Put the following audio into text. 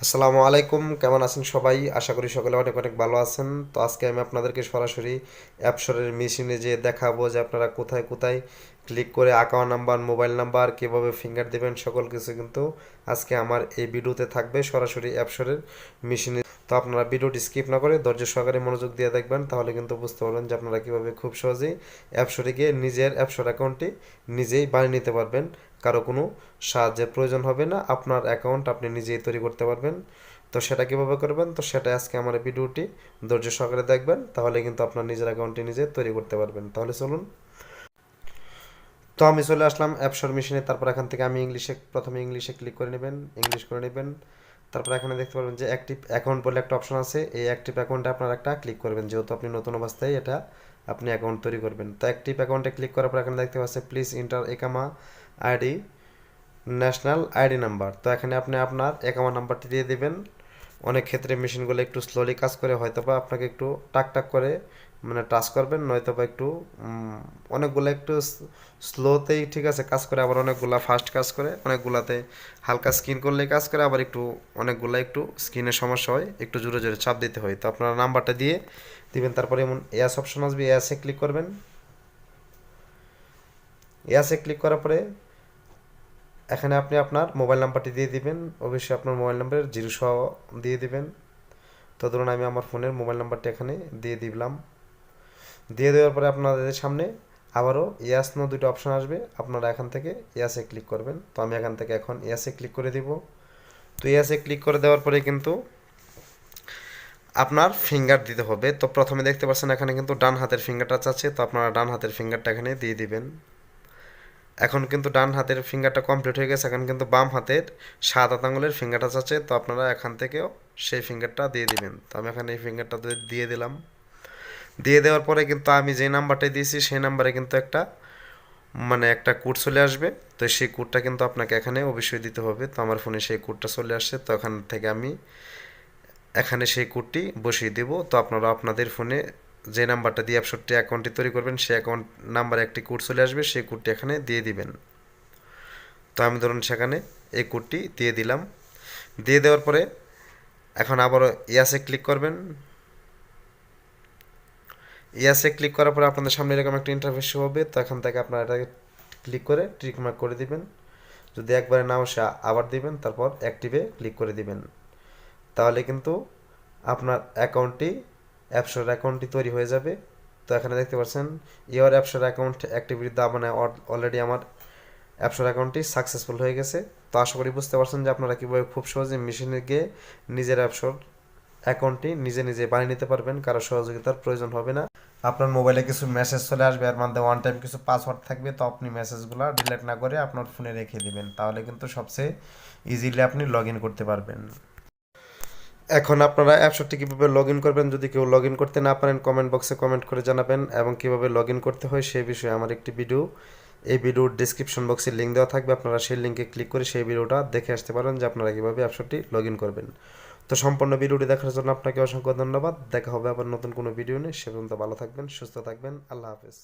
আসসালামু আলাইকুম, কেমন আছেন সবাই? আশা করি সকলে অনেক অনেক ভালো আছেন। তো আজকে আমি আপনাদেরকে সরাসরি অ্যাপসরের মেশিনে যে দেখাবো যে আপনারা কোথায় কোথায় ক্লিক করে অ্যাকাউন্ট নাম্বার, মোবাইল নাম্বার, কীভাবে ফিঙ্গার দেবেন, সকল কিছু কিন্তু আজকে আমার এই ভিডিওতে থাকবে সরাসরি অ্যাপসরের মেশিনে। তো আপনারা ভিডিওটি স্কিপ না করে ধৈর্য সহকারে মনোযোগ দিয়ে দেখবেন, তাহলে কিন্তু বুঝতে পারবেন যে আপনারা কীভাবে খুব সহজেই অ্যাপসরে গিয়ে নিজের অ্যাপসর অ্যাকাউন্টটি নিজেই বানিয়ে নিতে পারবেন। কারো কোনো সাহায্যের প্রয়োজন হবে না, আপনার অ্যাকাউন্ট আপনি নিজেই তৈরি করতে পারবেন। তো সেটা কীভাবে করবেন, তো সেটা আজকে আমার ভিডিওটি ধৈর্য সহকারে দেখবেন, তাহলে কিন্তু আপনার নিজের অ্যাকাউন্টটি নিজে তৈরি করতে পারবেন। তাহলে চলুন। তো আমি চলে আসলাম অ্যাপসর মেশিনে। তারপর এখান থেকে আমি প্রথমে ইংলিশে ক্লিক করে নেবেন, ইংলিশ করে নেবেন। তারপর এখানে দেখতে পারবেন যে অ্যাক্টিভ অ্যাকাউন্ট বলে একটা অপশন আছে। এই অ্যাক্টিভ অ্যাকাউন্টে আপনার একটা ক্লিক করবেন, যেহেতু আপনি নতুন অবস্থায় এটা আপনি অ্যাকাউন্ট তৈরি করবেন। তো অ্যাক্টিভ অ্যাকাউন্টে ক্লিক করার পর এখানে দেখতে পাচ্ছেন প্লিজ ইন্টার একামা আইডি ন্যাশনাল আইডি নাম্বার। তো এখানে আপনি আপনার একামা নাম্বারটি দিয়ে দিবেন। অনেক ক্ষেত্রে মেশিনগুলো একটু স্লোলি কাজ করে, হয়তো বা আপনাকে একটু টাক টাক করে মানে টাচ করবেন, নয়তো বা একটু অনেকগুলো একটু স্লোতেই ঠিক আছে কাজ করে, আবার অনেকগুলা ফাস্ট কাজ করে, অনেকগুলাতে হালকা স্ক্রিন করলেই কাজ করে, আবার একটু অনেকগুলো একটু স্ক্রিনের সমস্যা হয়, একটু জোরে জোরে চাপ দিতে হয়। তো আপনারা নাম্বারটা দিয়ে দিবেন। তারপরে এমন এয়াস অপশন আসবে, এয়াসে ক্লিক করবেন। এয়াসে ক্লিক করার পরে এখানে আপনি আপনার মোবাইল নাম্বারটি দিয়ে দিবেন। অবশ্যই আপনার মোবাইল নাম্বারের জিরো সহ দিয়ে দিবেন। তো ধরুন আমি আমার ফোনের মোবাইল নাম্বারটি এখানে দিয়ে দিলাম। দিয়ে দেওয়ার পরে আপনাদের সামনে আবারও ইয়াস নো দুটো অপশন আসবে, আপনারা এখান থেকে ইয়াসে ক্লিক করবেন। তো আমি এখান থেকে এখন ইয়াসে ক্লিক করে দিব। তো ইয়াসে ক্লিক করে দেওয়ার পরে কিন্তু আপনার ফিঙ্গার দিতে হবে। তো প্রথমে দেখতে পাচ্ছেন এখানে কিন্তু ডান হাতের ফিঙ্গারটা চাচ্ছে, তো আপনারা ডান হাতের ফিঙ্গারটা এখানে দিয়ে দিবেন। এখন কিন্তু ডান হাতের ফিঙ্গারটা কমপ্লিট হয়ে গেছে, এখন কিন্তু বাম হাতের 7 আঙুলের ফিঙ্গারটা চাচ্ছে, তো আপনারা এখান থেকেও সেই ফিঙ্গারটা দিয়ে দিবেন। তো আমি এখানে এই ফিঙ্গারটা দিয়ে দিলাম। দিয়ে দেওয়ার পরে কিন্তু আমি যে নাম্বারটা দিয়েছি সেই নাম্বারে কিন্তু একটা কোড চলে আসবে। তো সেই কোডটা কিন্তু আপনাকে এখানে অবশ্যই দিতে হবে। তো আমার ফোনে সেই কোডটা চলে আসছে, তো এখান থেকে আমি এখানে সেই কোডটি বসিয়ে দেব। তো আপনারা আপনাদের ফোনে যে নাম্বারটা দিয়ে অ্যাপসটি অ্যাকাউন্টটি তৈরি করবেন সেই অ্যাকাউন্ট নাম্বারে একটি কোড চলে আসবে, সেই কোডটি এখানে দিয়ে দিবেন। তো আমি ধরুন সেখানে এই কোডটি দিয়ে দিলাম। দিয়ে দেওয়ার পরে এখন আবারও ইয়াসে ক্লিক করবেন। ইয়াসে ক্লিক করার পরে আপনাদের সামনে এরকম একটা ইন্টারফেস হবে। তো এখান থেকে আপনারা এটাকে ক্লিক করে টিক মার্ক করে দিবেন। যদি একবারে না আসে আবার দিবেন, তারপর অ্যাক্টিভে ক্লিক করে দিবেন। তাহলে কিন্তু আপনার অ্যাপসর অ্যাকাউন্টটি তৈরি হয়ে যাবে। তো এখানে দেখতে পাচ্ছেন ইওর অ্যাপসর অ্যাকাউন্ট অ্যাক্টিভিটি দা, মানে অলরেডি আমার অ্যাপসর অ্যাকাউন্টটি সাকসেসফুল হয়ে গেছে। তো আশা করি বুঝতে পারছেন যে আপনারা কীভাবে খুব সহজে মেশিনে গিয়ে নিজের অ্যাপসর অ্যাকাউন্টটি নিজে নিজে বানিয়ে নিতে পারবেন, কারো সহযোগিতার প্রয়োজন হবে না। আপনার মোবাইলে কিছু মেসেজ চলে আসবে, এর মধ্যে ওয়ান টাইম কিছু পাসওয়ার্ড থাকবে, তো আপনি মেসেজগুলো ডিলিট না করে আপনার ফোনে রেখে দিবেন, তাহলে কিন্তু সবচেয়ে ইজিলি আপনি লগ ইন করতে পারবেন। এখন আপনারা অ্যাপসটি কীভাবে লগ ইন করবেন, যদি কেউ লগ ইন করতে না পারেন কমেন্ট বক্সে কমেন্ট করে জানাবেন, এবং কীভাবে লগ ইন করতে হয় সেই বিষয়ে আমার একটি ভিডিও এই ভিডিওর ডিসক্রিপশন বক্সে লিঙ্ক দেওয়া থাকবে, আপনারা সেই লিঙ্কে ক্লিক করে সেই ভিডিওটা দেখে আসতে পারেন যে আপনারা কীভাবে অ্যাপসটি লগ ইন করবেন। তো সম্পূর্ণ ভিডিওটি দেখার জন্য আপনাকে অসংখ্য ধন্যবাদ। দেখা হবে আবার নতুন কোনো ভিডিও নিয়ে। সে পর্যন্ত ভালো থাকবেন, সুস্থ থাকবেন। আল্লাহ হাফেজ।